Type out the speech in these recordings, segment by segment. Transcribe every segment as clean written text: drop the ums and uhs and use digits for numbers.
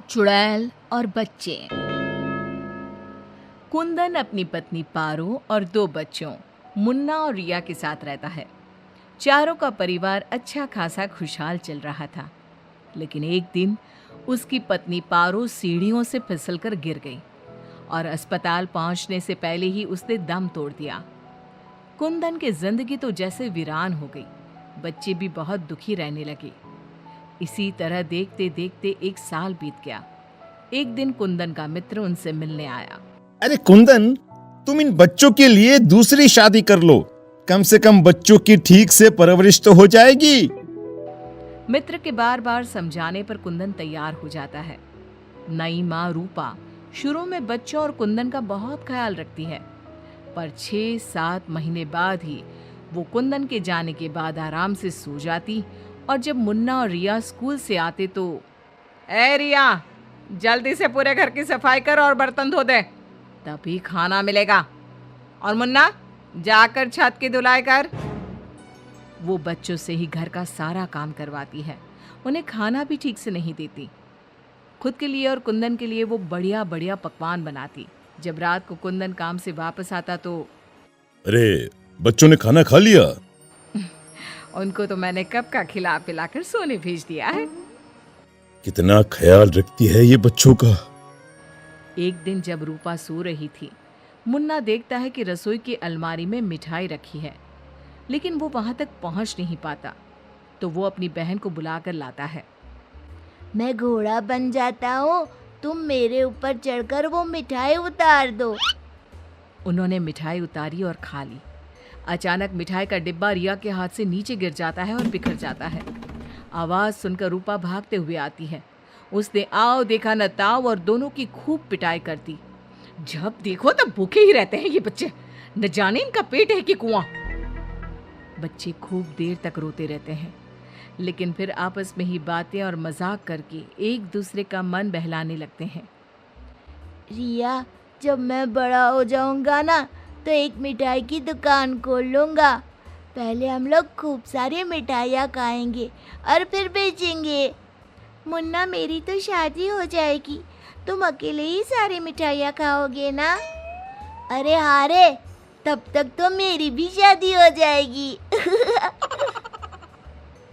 चुड़ैल और बच्चे। कुंदन अपनी पत्नी पारो और दो बच्चों मुन्ना और रिया के साथ रहता है। चारों का परिवार अच्छा खासा खुशहाल चल रहा था, लेकिन एक दिन उसकी पत्नी पारो सीढ़ियों से फिसलकर गिर गई और अस्पताल पहुंचने से पहले ही उसने दम तोड़ दिया। कुंदन की जिंदगी तो जैसे वीरान हो गई। बच्चे भी बहुत दुखी रहने लगे। इसी तरह देखते देखते एक साल बीत गया। एक दिन कुंदन का मित्र उनसे मिलने आया। अरे कुंदन, तुम इन बच्चों के लिए दूसरी शादी कर लो। कम से कम बच्चों की ठीक से परवरिश तो हो जाएगी। मित्र के बार बार समझाने पर कुंदन तैयार हो जाता है। नई माँ रूपा शुरू में बच्चों और कुंदन का बहुत ख्याल रखती है, पर 6-7 महीने बाद ही वो कुंदन के जाने के बाद आराम से सो जाती। और जब मुन्ना और रिया स्कूल से आते तो, ए रिया, जल्दी से पूरे घर की सफाई कर और बर्तन धो दे, तभी खाना मिलेगा। और मुन्ना, जाकर छत की धुलाई कर। वो बच्चों से ही घर का सारा काम करवाती है। उन्हें खाना भी ठीक से नहीं देती। खुद के लिए और कुंदन के लिए वो बढ़िया बढ़िया पकवान बनाती। जब रात को कुंदन काम से वापस आता तो, अरे, बच्चों ने खाना खा लिया? उनको तो मैंने कब का खिला पिलाकर सोने भेज दिया है। कितना ख्याल रखती है ये बच्चों का। एक दिन जब रूपा सो रही थी, मुन्ना देखता है कि रसोई की अलमारी में मिठाई रखी है, लेकिन वो वहां तक पहुंच नहीं पाता। तो वो अपनी बहन को बुलाकर लाता है। मैं घोड़ा बन जाता हूँ, तुम मेरे ऊपर चढ़कर वो मिठाई उतार दो। उन्होंने मिठाई उतारी और खा ली। अचानक मिठाई का डिब्बा रिया के हाथ से नीचे गिर जाता है और बिखर जाता है। आवाज सुनकर रूपा भागते हुए आती है। उसने आओ देखा न ताव और दोनों की खूब पिटाई कर दी। जब देखो तब भूखे ही रहते हैं ये बच्चे, न जाने इनका पेट है कि कुआं। बच्चे खूब देर तक रोते रहते हैं, लेकिन फिर आपस में ही बातें और मजाक करके एक दूसरे का मन बहलाने लगते हैं। रिया, जब मैं बड़ा हो जाऊंगा ना तो एक मिठाई की दुकान खोल लूंगा। पहले हम लोग खूब सारी मिठाइयाँ खाएंगे और फिर बेचेंगे। मुन्ना, मेरी तो शादी हो जाएगी, तुम अकेले ही सारी मिठाइयाँ खाओगे ना? अरे हाँ रे, तब तक तो मेरी भी शादी हो जाएगी।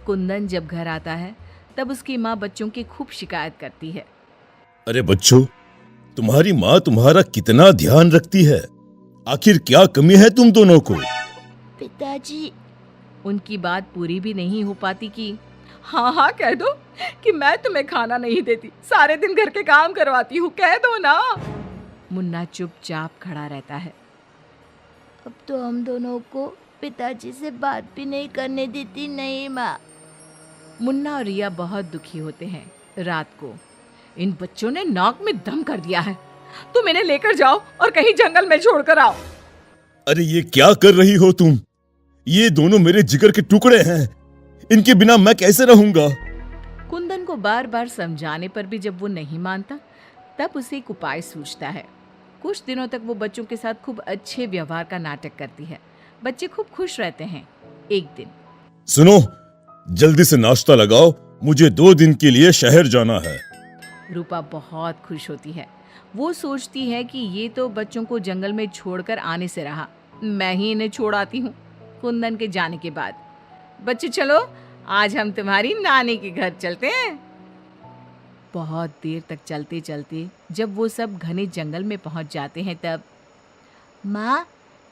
कुंदन जब घर आता है तब उसकी माँ बच्चों की खूब शिकायत करती है। अरे बच्चों, तुम्हारी माँ तुम्हारा कितना ध्यान रखती है। आखिर क्या कमी है तुम दोनों को? पिताजी, उनकी बात पूरी भी नहीं हो पाती कि हाँ हाँ कह दो कि मैं तुम्हें खाना नहीं देती, सारे दिन घर के काम करवाती हूँ, कह दो ना। मुन्ना चुपचाप खड़ा रहता है। अब तो हम दोनों को पिताजी से बात भी नहीं करने देती। नहीं माँ। मुन्ना और रिया बहुत दुखी होते हैं। रात को इन बच्चों ने नाक में दम कर दिया है, तुम इन्हें लेकर जाओ और कहीं जंगल में छोड़कर आओ। अरे ये क्या कर रही हो तुम? ये दोनों मेरे जिगर के टुकड़े हैं, इनके बिना मैं कैसे रहूंगा? कुंदन को बार बार समझाने पर भी जब वो नहीं मानता, तब उसे एक उपाय सूझता है। कुछ दिनों तक वो बच्चों के साथ खूब अच्छे व्यवहार का नाटक करती है। बच्चे खूब खुश रहते हैं। एक दिन, सुनो, जल्दी से नाश्ता लगाओ, मुझे 2 दिन के लिए शहर जाना है। रूपा बहुत खुश होती है। वो सोचती है कि ये तो बच्चों को जंगल में छोड़कर आने से रहा, मैं ही इन्हें छोड़ आती हूँ। कुंदन के जाने के बाद, बच्चे चलो, आज हम तुम्हारी नानी के घर चलते हैं। बहुत देर तक चलते चलते जब वो सब घने जंगल में पहुंच जाते हैं तब, माँ,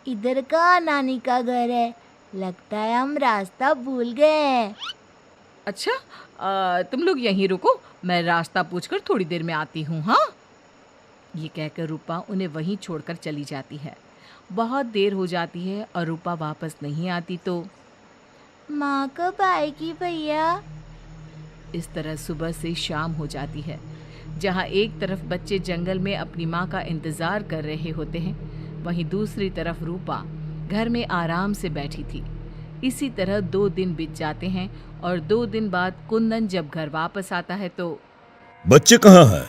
इधर का नानी का घर है, लगता है हम रास्ता भूल गए हैं। अच्छा, तुम लोग यहीं रुको, मैं रास्ता पूछकर थोड़ी देर में आती हूँ। हाँ, ये कहकर रूपा उन्हें वहीं छोड़कर चली जाती है। बहुत देर हो जाती है और रूपा वापस नहीं आती तो, माँ कब आएगी भैया? इस तरह सुबह से शाम हो जाती है। जहाँ एक तरफ बच्चे जंगल में अपनी माँ का इंतजार कर रहे होते हैं, वहीं दूसरी तरफ रूपा घर में आराम से बैठी थी। इसी तरह 2 दिन बीत जाते हैं और 2 दिन बाद कुंदन जब घर वापस आता है तो, बच्चे कहाँ हैं?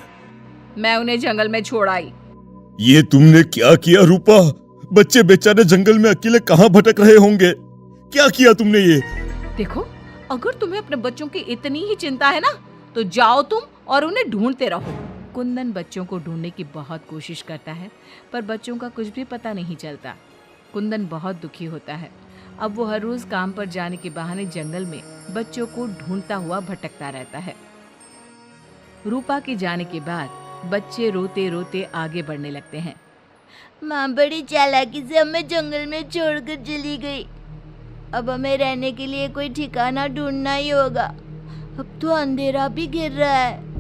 मैं उन्हें जंगल में छोड़ आई। ये तुमने क्या किया रूपा? बच्चे बेचारे जंगल में अकेले कहाँ भटक रहे होंगे? क्या किया तुमने ये? देखो, अगर तुम्हें अपने बच्चों की इतनी ही चिंता है ना, तो जाओ तुम और उन्हें ढूंढते रहो। कुंदन बच्चों को ढूंढने की बहुत कोशिश करता है, पर बच्चों का कुछ भी पता नहीं चलता। कुंदन बहुत दुखी होता है। अब वो हर रोज काम पर जाने के बहाने जंगल में बच्चों को ढूंढता हुआ भटकता रहता है। रूपा के जाने के बाद बच्चे रोते रोते आगे बढ़ने लगते हैं। माँ बड़ी चालाकी से हमें जंगल में छोड़कर चली गई। अब हमें रहने के लिए कोई ठिकाना ढूंढना ही होगा। अब तो अंधेरा भी गिर रहा है।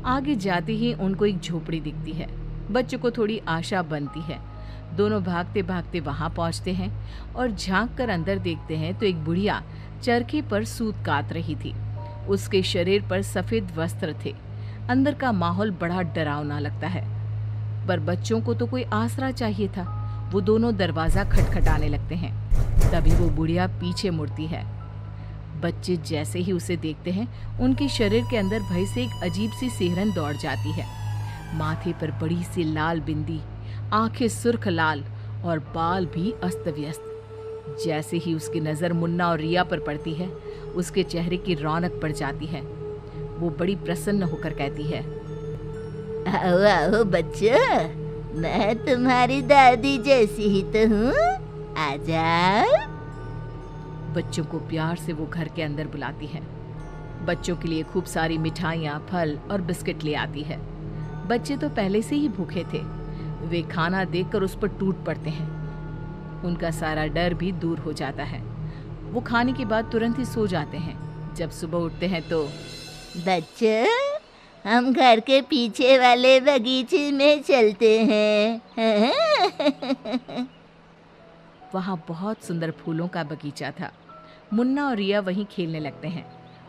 आगे जाते ही उनको एक झोपड़ी दिखती है। बच्चों को थोड़ी आशा बनती है। दोनों भागते भागते वहां पहुंचते हैं और झांक कर अंदर देखते हैं तो एक बुढ़िया चरखे पर सूत काट रही थी। उसके शरीर पर सफेद वस्त्र थे। अंदर का माहौल बड़ा डरावना लगता है, पर बच्चों को तो कोई आसरा चाहिए था। वो दोनों दरवाजा खटखटाने लगते हैं। तभी वो बुढ़िया पीछे मुड़ती है। बच्चे जैसे ही उसे देखते हैं, उनके शरीर के अंदर भय से एक अजीब सी सिहरन दौड़ जाती है। माथे पर बड़ी सी लाल बिंदी, आंखें सुर्ख लाल और बाल भी अस्त व्यस्त। जैसे ही उसकी नजर मुन्ना और रिया पर पड़ती है, उसके चेहरे की रौनक बढ़ जाती है। वो बड़ी प्रसन्न होकर कहती है, आओ आओ बच्चों, मैं तुम्हारी दादी जैसी ही तो हूँ, आ जाओ। बच्चों को प्यार से वो घर के अंदर बुलाती है। बच्चों के लिए खूब सारी मिठाइयाँ, फल और बिस्किट ले आती है। बच्चे तो पहले से ही भूखे थे। वे खाना देखकर उस पर टूट पड़ते हैं। उनका सारा डर भी दूर हो जाता है। वो खाने के बाद तुरंत ही सो जाते हैं। जब सुबह उठते हैं तो बच्चों, हम घर के पीछे वाले बगीचे में चलते हैं। वहाँ बहुत सुंदर फूलों का बगीचा था। मुन्ना और रिया वहीं खेलने लगते हैं।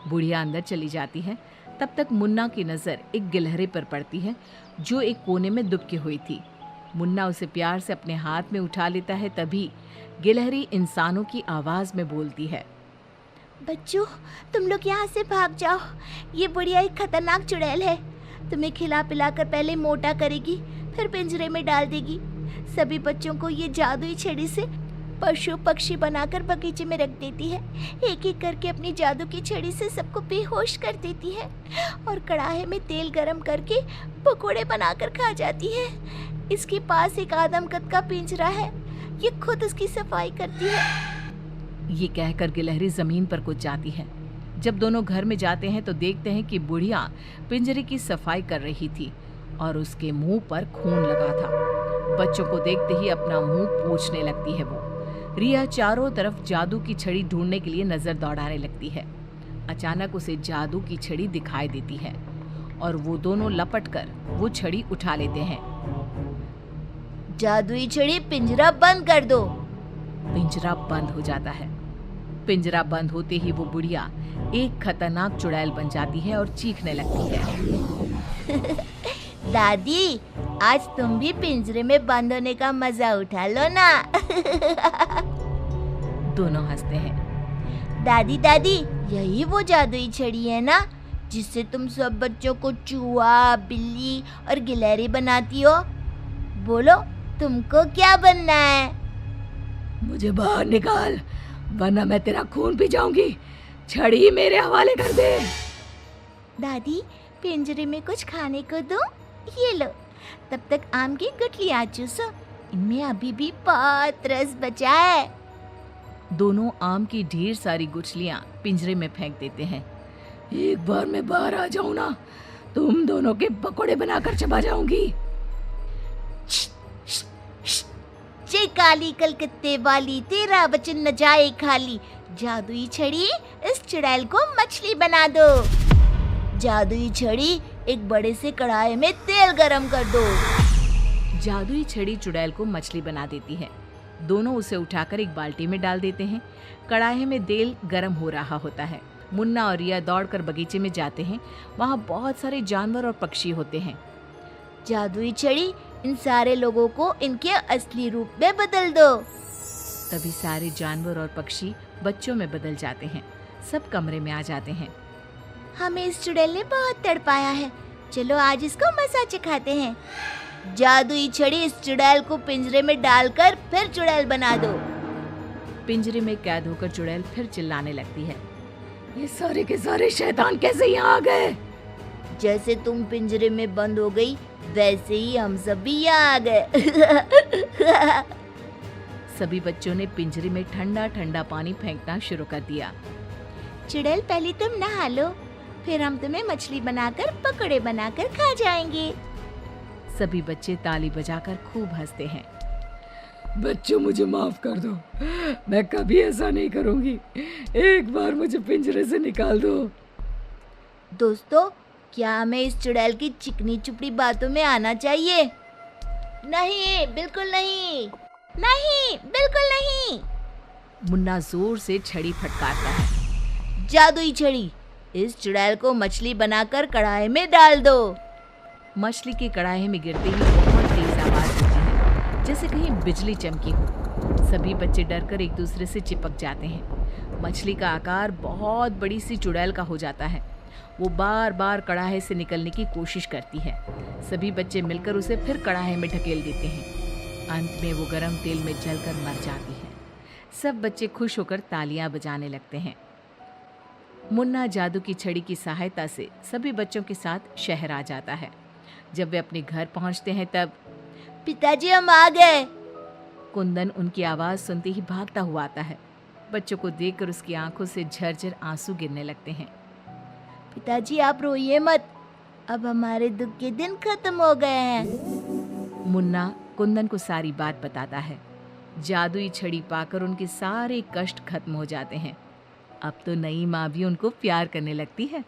बुढ़िया अंदर चली जाती है। तब तक मुन्ना की नज़र एक गिलहरी पर पड़ती है जो एक कोने में दुबकी हुई थी। मुन्ना उसे प्यार से अपने हाथ में उठा लेता है। तभी गिलहरी इंसानों की आवाज़ में बोलती है, बच्चों, तुम लोग यहाँ से भाग जाओ। ये बुढ़िया एक खतरनाक चुड़ैल है। तुम्हें खिला पिला कर पहले मोटा करेगी, फिर पिंजरे में डाल देगी। सभी बच्चों को ये जादुई छड़ी से पशु पक्षी बनाकर बगीचे में रख देती है। एक एक करके अपनी जादू की छड़ी से सबको बेहोश कर देती है और कढ़ाई में तेल गरम करके पकोड़े बनाकर खा जाती है। इसके पास एक आदमकद का पिंजरा है। ये खुद उसकी सफाई करती है। ये कहकर गिलहरी जमीन पर कूद जाती है। जब दोनों घर में जाते हैं तो देखते हैं कि बुढ़िया पिंजरे की सफाई कर रही थी और उसके मुंह पर खून लगा था। बच्चों को देखते ही अपना मुंह पोंछने लगती है वो। रिया चारों तरफ जादू की छड़ी ढूंढने के लिए नजर दौड़ाने लगती है। अचानक उसे जादू की छड़ी दिखाई देती है और वो दोनों लपटकर वो छड़ी उठा लेते हैं। जादुई छड़ी, पिंजरा बंद कर दो। पिंजरा बंद हो जाता है। पिंजरा बंद होते ही वो बुढ़िया एक खतरनाक चुड़ैल बन जाती है और चीखने लगती है। दादी, आज तुम भी पिंजरे में बंद होने का मजा उठा लो ना। दोनों हंसते हैं। दादी दादी, यही वो जादुई छड़ी है ना जिससे तुम सब बच्चों को चूहा, बिल्ली और गिलहरी बनाती हो? बोलो, तुमको क्या बनना है? मुझे बाहर निकाल, वरना मैं तेरा खून पी जाऊंगी। छड़ी मेरे हवाले कर दे। दादी, पिंजरे में कुछ खाने को दो। ये लो, तब तक आम की गुठलियां चूसो। इनमें अभी भी बहुत रस बचा है। दोनों आम की ढेर सारी गुठलियां पिंजरे में फेंक देते हैं। एक बार मैं बाहर आ जाऊं ना, तुम दोनों के पकोड़े बनाकर चबा जाऊंगी। जे काली कलकत्ते वाली, तेरा वचन न जाए खाली। जादुई छड़ी, इस चुड़ैल को मछली बना दो। जादुई छड़ी, एक बड़े से कढ़ाई में तेल गरम कर दो। जादुई छड़ी चुड़ैल को मछली बना देती है। दोनों उसे उठाकर एक बाल्टी में डाल देते हैं। कढ़ाई में तेल गरम हो रहा होता है। मुन्ना और रिया दौड़कर बगीचे में जाते हैं। वहाँ बहुत सारे जानवर और पक्षी होते हैं। जादुई छड़ी, इन सारे लोगों को इनके असली रूप में बदल दो। तभी सारे जानवर और पक्षी बच्चों में बदल जाते हैं। सब कमरे में आ जाते हैं। हमें इस चुड़ैल ने बहुत तड़पाया है, चलो आज इसको मजा चखाते हैं। जादुई छड़ी, इस चुड़ैल को पिंजरे में डालकर फिर चुड़ैल बना दो। पिंजरे में कैद होकर चुड़ैल फिर चिल्लाने लगती है। ये सारे के सारे शैतान कैसे यहाँ आ गए? जैसे तुम पिंजरे में बंद हो गई वैसे ही हम सब भी यहाँ आ गए। सभी बच्चों ने पिंजरे में ठंडा ठंडा पानी फेंकना शुरू कर दिया। चुड़ैल पहले तुम नहा लो, फिर हम तुम्हें मछली बनाकर पकौड़े बनाकर खा जाएंगे। सभी बच्चे ताली बजाकर खूब हंसते हैं। बच्चों मुझे माफ कर दो, मैं कभी ऐसा नहीं करूंगी। एक बार मुझे पिंजरे से निकाल दो। दोस्तों, क्या हमें इस चुड़ैल की चिकनी चुपड़ी बातों में आना चाहिए? नहीं, बिल्कुल नहीं, नहीं, बिल्कुल नहीं। मुन्ना जोर से छड़ी फटकारता है। जादुई छड़ी, इस चुड़ैल को मछली बनाकर कढ़ाई में डाल दो। मछली की कढ़ाई में गिरते ही बहुत तेज आवाज होती है, जैसे कहीं बिजली चमकी हो। सभी बच्चे डरकर एक दूसरे से चिपक जाते हैं। मछली का आकार बहुत बड़ी सी चुड़ैल का हो जाता है। वो बार बार कढ़ाई से निकलने की कोशिश करती है। सभी बच्चे मिलकर उसे फिर कढ़ाई में ढकेल देते हैं। अंत में वो गर्म तेल में जलकर मर जाती है। सब बच्चे खुश होकर तालियां बजाने लगते हैं। मुन्ना जादू की छड़ी की सहायता से सभी बच्चों के साथ शहर आ जाता है। जब वे अपने घर पहुंचते हैं तब पिताजी, हम आ गए। कुंदन उनकी आवाज सुनते ही भागता हुआ आता है। बच्चों को देखकर उसकी आंखों से झरझर आंसू गिरने लगते हैं। पिताजी, आप रोइए मत, अब हमारे दुख के दिन खत्म हो गए हैं। मुन्ना कुंदन को सारी बात बताता है। जादुई छड़ी पाकर उनके सारे कष्ट खत्म हो जाते हैं। अब तो नई माँ भी उनको प्यार करने लगती है।